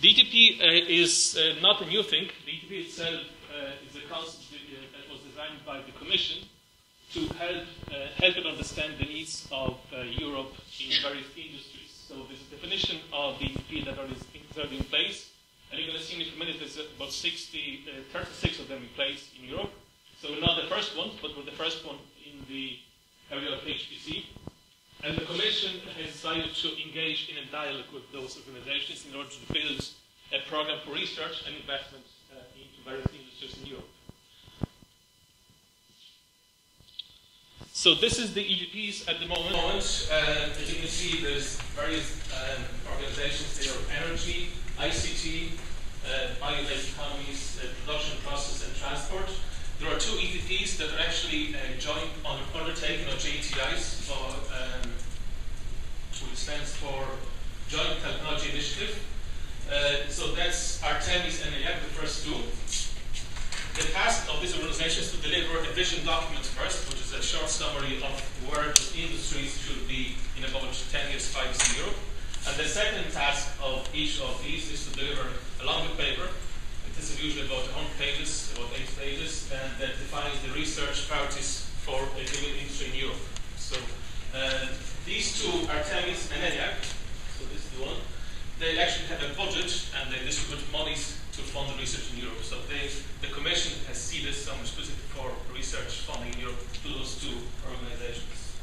DTP is not a new thing. DTP itself is a concept that was designed by the Commission to help it understand the needs of Europe in various industries. So there's a definition of DTP that is in place, and you're going to see in a few minutes there's about 36 of them in place in Europe. So we're not the first one, but we're the first one in the area of HPC. And the Commission has decided to engage in a dialogue with those organizations in order to build a program for research and investment into various industries in Europe. So this is the EGPs at the moment. As you can see, there's various organizations there of energy, ICT, bio-based economies, production, process, and transport. There are two ETPs that are actually joint undertaken, or JTIs, which stands for Joint Technology Initiative. So that's Artemis and ELIAC, the first two. The task of this organization is to deliver a vision document first, which is a short summary of where the industries should be in about 10 years, 5 years in Europe. And the second task of each of these is to deliver a longer paper. This is usually about 100 pages, about 8 pages, and that defines the research priorities for a given industry in Europe. So these two, Artemis and ELIAC, so this is the one, they actually have a budget and they distribute monies to fund the research in Europe. So the Commission has seen this some specific for research funding in Europe to those two organizations.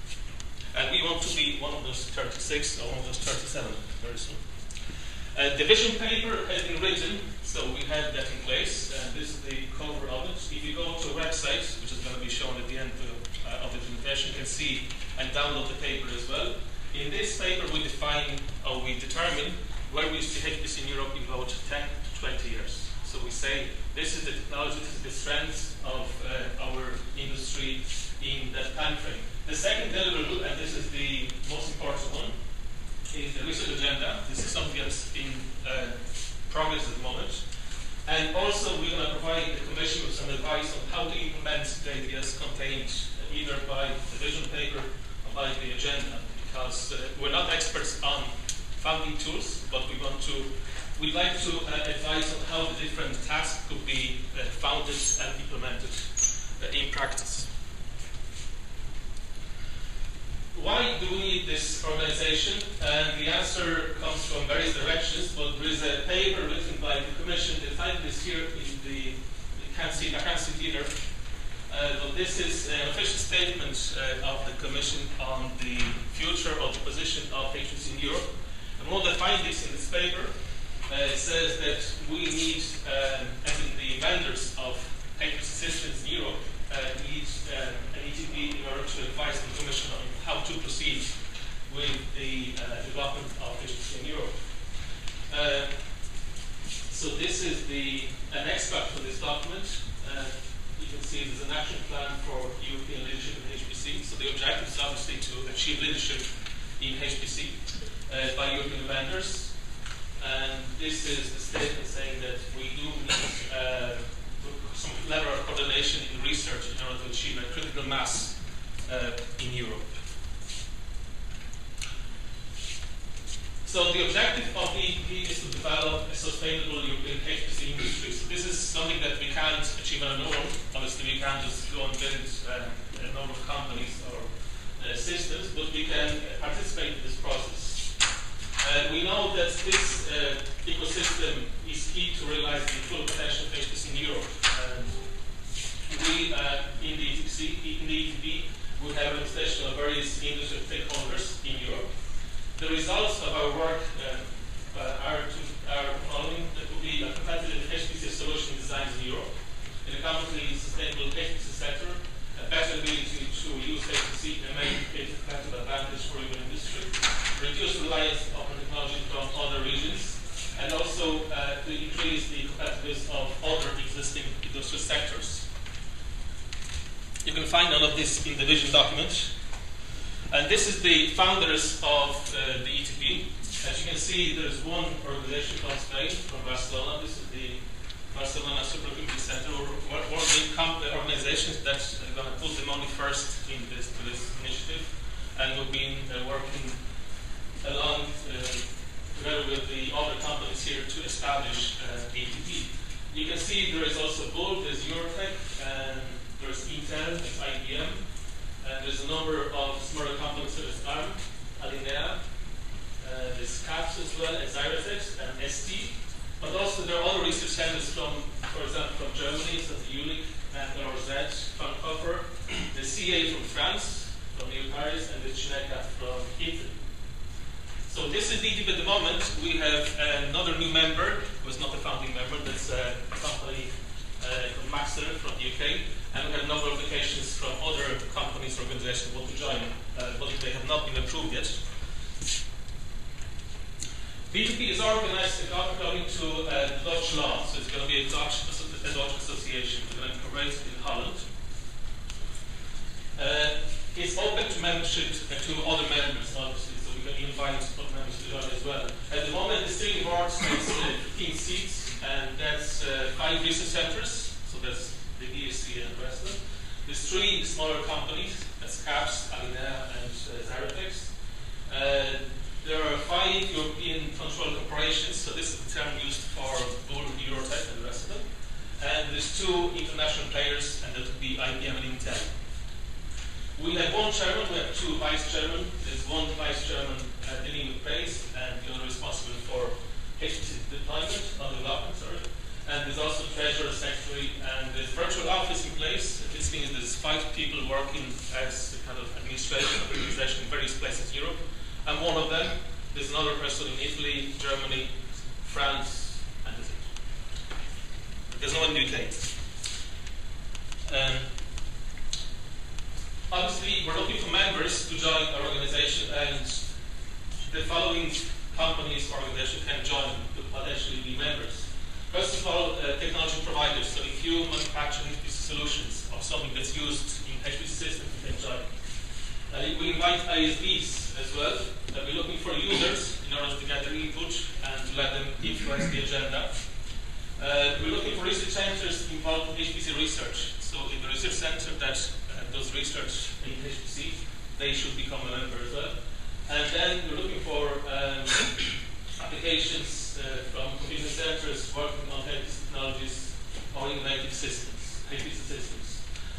And we want to be one of those 36 or one of those 37 very soon. The vision paper has been written, so we have that in place, and this is the cover of it. If you go to a website, which is going to be shown at the end of the presentation, you can see and download the paper as well. In this paper, we define, or we determine, where we see HPC in Europe in about 10 to 20 years. So we say, this is the technology, this is the strength of our industry in that time frame. The second deliverable, and this is the most important one, is the research agenda. This is something that's in progress at the moment. And also we're going to provide the Commission with some advice on how to implement the ideas contained either by the vision paper or by the agenda, because we're not experts on founding tools, but we'd like to advise on how the different tasks could be founded and implemented in practice. Why do we need this organization? And the answer comes from various directions, but there is a paper written by the Commission. The title is here in the, I can't see it either. But this is an official statement of the Commission on the future of the position of HPC in Europe. And one of the findings in this paper says that we need, as in the vendors of HPC systems in Europe, need an ETP in order to advise the Commission on how to proceed with the development of HPC in Europe. So this is an extract from this document. You can see there's an action plan for European leadership in HPC. So the objective is obviously to achieve leadership in HPC by European vendors. And this is the statement saying that we do need some level of coordination in research in order to achieve a critical mass in Europe. So the objective of the ETP is to develop a sustainable European HPC industry. So this is something that we can't achieve on our own. Obviously, we can't just go and build a number of companies or systems, but we can participate in this process. We know that this ecosystem is key to realize the full potential of HPC in Europe. We, in the ETP, we have representation of various industry stakeholders in Europe. The results of our work are following. That will be a competitive HPC solution designs in Europe, in a completely sustainable HPC sector, a better ability to use HPC and make it a competitive advantage for your industry, reduce reliance on technology from other regions, and also to increase the competitiveness of other existing industrial sectors. You can find all of this in the vision document. And this is the founders of the ETP. As you can see, there's one organization called Spain from Barcelona. This is the Barcelona Supercomputing Center, one of the organizations that's going to put the money first in this initiative. And we've been working along together with the other companies here, to establish HPC. You can see there is also Bull, there's Eurotech, and there's Intel, there's IBM, and there's a number of smaller companies such as ARM, Alinea, there's CAPS as well, and Zyratex, and ST. But also there are other research centers from, for example, from Germany, such as Jülich and LRZ, Fraunhofer, the CA from France, from New Paris, and the Cineca from Italy. So this is DTP at the moment. We have another new member, who is not a founding member, that's a company from Maxter from the UK, and we have a number of applications from other companies or organizations who want to join, but they have not been approved yet. DTP is organized according to Dutch law, so it's going to be a Dutch association. We're going to operate in Holland. It's open to membership to other members, obviously, so we can invite other members to join as well. At the moment, the steering board has 15 seats, and that's 5 research centers, so that's the ESC and the rest of them. There's 3 smaller companies, that's CAPS, Alinea, and Zyratex. There are 5 European control corporations, so this is the term used for Bull, Eurotech, and the rest of them. And there's 2 international players, and that would be IBM and Intel. We have 1 chairman, we have 2 vice chairmen. There's 1 vice chairman dealing with PRACE, and the other responsible for HPC development. And there's also treasurer, secretary, and there's virtual office in place. This means there's 5 people working as a kind of administration of organization in various places in Europe. And one of them, there's another person in Italy, Germany, France, and that's it. There's no one in the UK. Obviously, we're looking for members to join our organization, and the following companies or organizations can join to potentially be members. First of all, technology providers. So if you manufacture HPC solutions or something that's used in HPC systems, you can join. We invite ISVs as well. We're looking for users in order to get their input and to let them influence the agenda. We're looking for research centers involved in HPC research. So in the research center that does research in HPC, they should become a member as well. And then we're looking for applications from computing centers working on HPC technologies or innovative systems, HPC systems.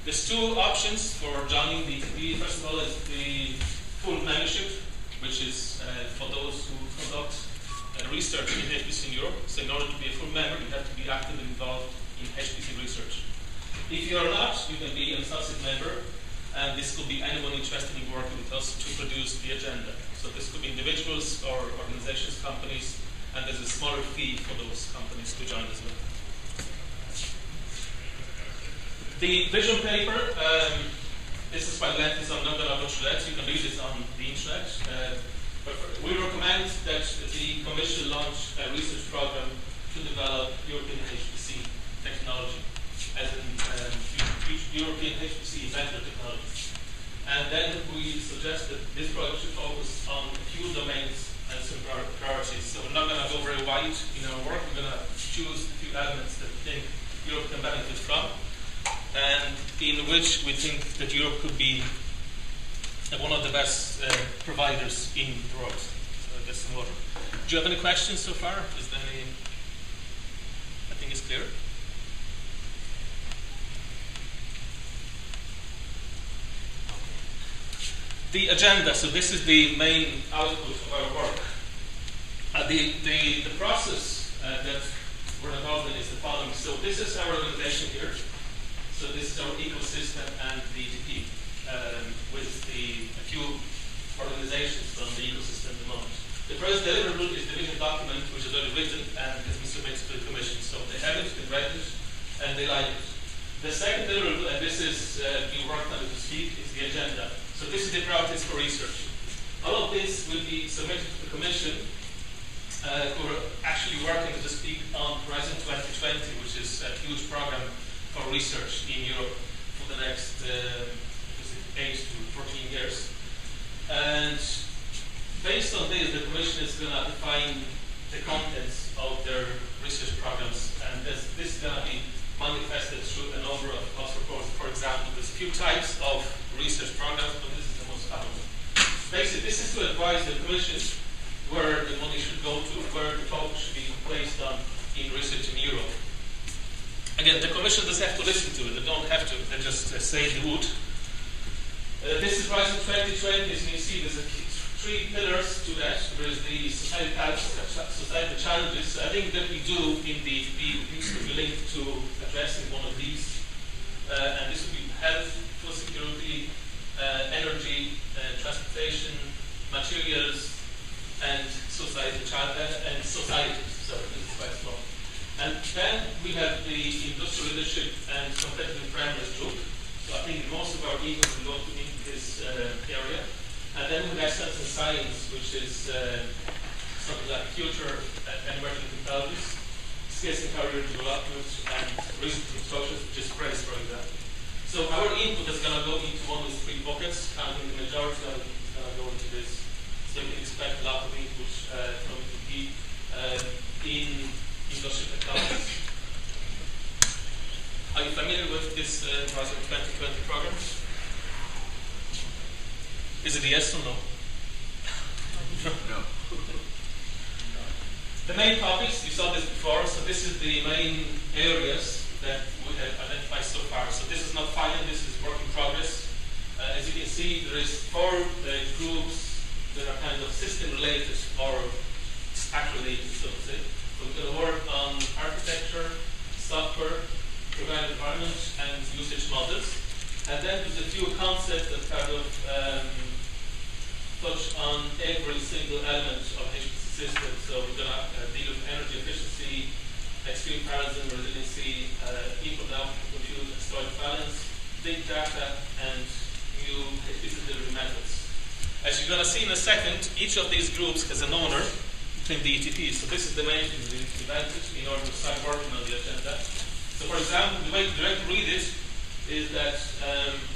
There's 2 options for joining the DTP. First of all is the full membership, which is for those who conduct research in HPC in Europe. So in order to be a full member, you have to be actively involved in HPC research. If you are not, you can be an associate member, and this could be anyone interested in working with us to produce the agenda. So this could be individuals or organizations, companies, and there's a smaller fee for those companies to join as well. The vision paper, this is quite lengthy, so I'm not going to go through that. You can read this on the internet. But we recommend that the Commission launch a research program to develop European HPC technology, as in European HPC vendor technology. And then we suggest that this project should focus on a few domains and some priorities. So we're not going to go very wide in our work. We're going to choose a few elements that we think Europe can benefit from, and in which we think that Europe could be one of the best providers in the world. So I guess some water. Do you have any questions so far? Is there any? I think it's clear. The agenda. So this is the main output of our work. The process that we're involved in is the following. So this is our organization here. So this is our ecosystem and the DTP with a few organizations from the ecosystem at the moment. The first deliverable is the vision document, which is already written and has been submitted to the Commission. So they have it, they read it, and they like it. The second deliverable, and this is being worked on as we speak, is the agenda. So this is the priorities for research. All of this will be submitted to the Commission, who are actually working as we speak on Horizon 2020, which is a huge program for research in Europe for the next 8 to 14 years. And based on this, the Commission is going to define the contents of their research programs, and this is going to be manifested through a number of cost proposals. For example, there's a few types of research programs, but this is the most common one. Basically, this is to advise the Commission where the money should go to, the Commission does have to listen to it. They don't have to. They just say they would. This is Horizon 2020. As you can see, there's three pillars to that. There is the societal challenges. I think that we do in the needs to be linked to addressing one of these. And this would be health, food security, energy, transportation, materials, and society. So this is quite small. And then we have the industrial leadership and competitive parameters group. So I think most of our input will go into this area. And then we have excellence in science, which is something like future and emerging technologies, skills and career development, and research and structures, which is PRACE, for example. So our input is going to go into one of these three buckets, and I think the majority of it is going to go into this. So you can expect a lot of input from ETP in industrial technologies. Are you familiar with this Horizon 2020 program? Is it a yes or no? No. The main topics, you saw this before, so this is the main areas that we have identified so far. So this is not final, this is work in progress. As you can see, there is 4 groups that are kind of system related or stack related, so to say. So we're going to work on architecture, software, programming environment, and usage models. And then there's a few concepts that kind of touch on every single element of HPC system. So we're going to deal with energy efficiency, extreme parallelism, resiliency, input and output compute and storage balance, big data, and new HPC delivery methods. As you're going to see in a second, each of these groups has an owner between the ETPs. So this is the main thing we invented in order to start working on the agenda. So for example, the way to read it is that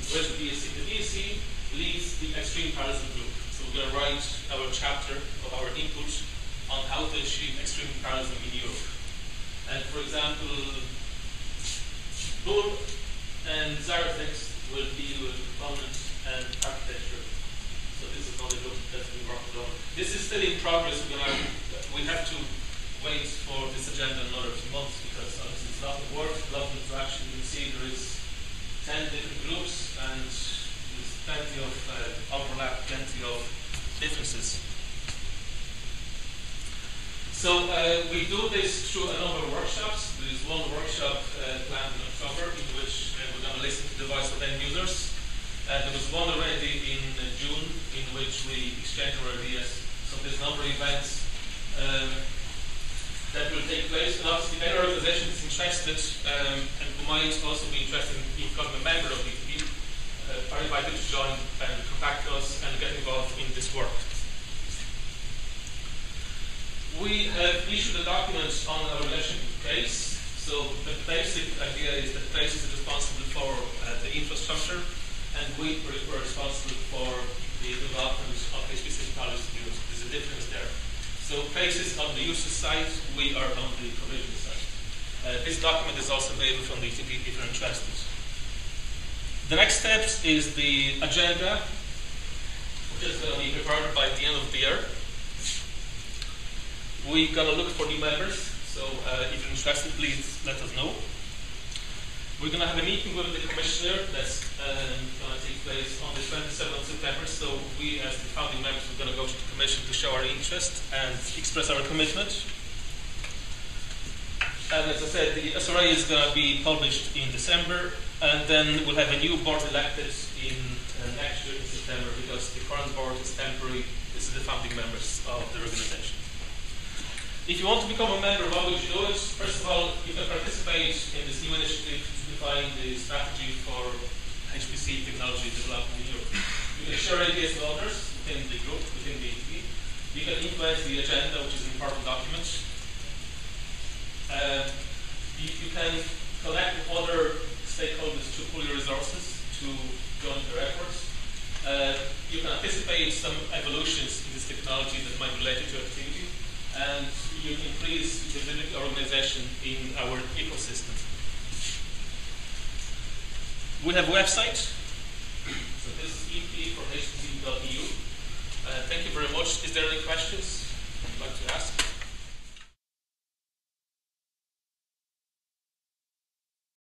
with the BSc, the BSc leads the extreme parallelism group. So we're going to write our chapter of our input on how to achieve extreme parallelism in Europe. And for example, Bull and Zaratex will deal with component and architecture. So this is another group that's been worked on. This is still in progress. We have to wait for this agenda another few months because obviously it's a lot of work, a lot of interaction. You can see there is 10 different groups and there's plenty of overlap, plenty of differences. So we do this through a number of workshops. There is one workshop planned in October in which we're going to listen to the voice of end users. There was one already in June in which we exchanged our ideas. So there's a number of events that will take place. And obviously, any organization is interested and who might also be interested in becoming a member of the ETP are invited to join and contact us and get involved in this work. We have issued a document on our relationship with PRACE. So the basic idea is that PRACE is responsible for the infrastructure, and we were responsible for the development of HPC technologies in Europe. There's a difference there. So PRACE is on the user side, we are on the provision side. This document is also available from the ETP if you're interested. The next steps is the agenda, which is going to be prepared by the end of the year. We're going to look for new members, so if you're interested, please let us know. We're going to have a meeting with the commissioner that's going to take place on the 27th of September. So we, as the founding members, are going to go to the commission to show our interest and express our commitment. And as I said, the SRA is going to be published in December, and then we'll have a new board elected in next year in September because the current board is temporary. This is the founding members of the organization. If you want to become a member, what would you do is, first of all, you can participate in this new initiative to define the strategy for HPC technology development in Europe. You can share ideas with others within the group, within the ETP. You can influence the agenda, which is an important document. You can connect with other stakeholders to pool your resources to join their efforts. You can anticipate some evolutions in this technology that might be related to activity. And you increase the visibility of organization in our ecosystem. We have a website. So this is ep4hpc.eu. Thank you very much. Is there any questions?